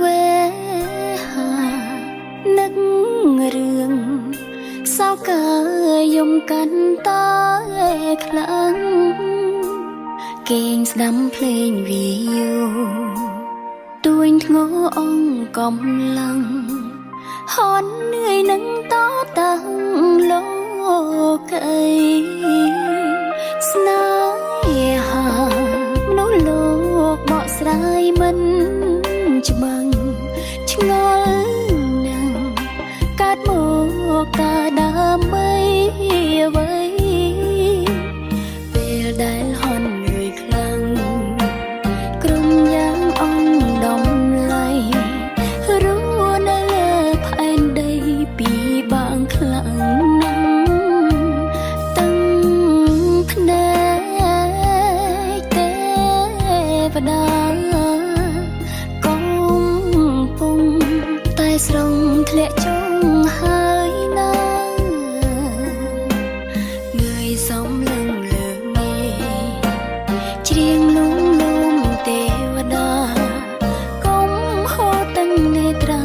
វេហានឹករឿងសោកកាយំកាន់តែខ្លាំងគេងស្ដាំភ្លេងវីយូទួញធ្ងរអង្គកំឡឹងហន់នឿយនឹងតតាំងលោកអីស្នេហាមនុស្សលោកបកស្រាយមិនច្បាំងឆ្ងល់ណាស់កាត់មកកាដើម្បីអ្វីពេលដែលហន់នឿយខ្លាំងក្រុមយ៉ាងអង្គដំឡៃរស់នៅលើផែនដីពីបាងខ្លាំងណាស់តាំងភ្នែកទេវតាកំពុងតែស្រង់ធ្លាក់ចុងហើយណាងើយសំលឹងលើមេច្រៀងលំលំទេវតាកុំហូរទាំងនេត្រា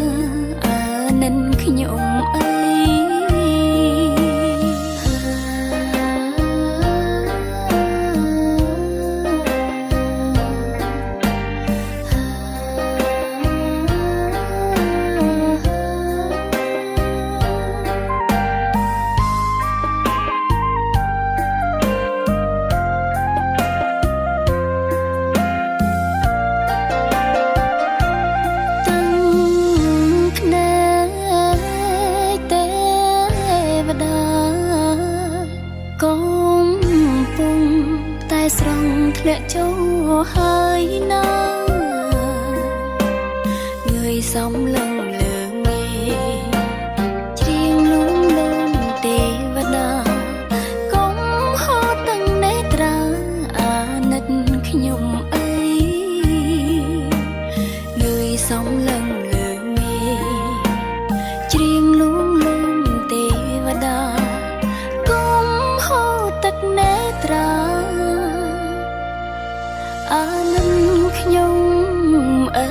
អានិនខ្ញុំអីកំពុងតែស្រង់ធ្លាក់ចូលហើយណាងើយសំលឹងលើមេច្រៀងលំលំទេវតាកុំហូរទាំងនេត្រាអាណិតខ្ញុំអីងើយសំលឹងលើមេច្រៀងលំលំទេវតាទឹកនេត្រាអានិនខ្ញុំអី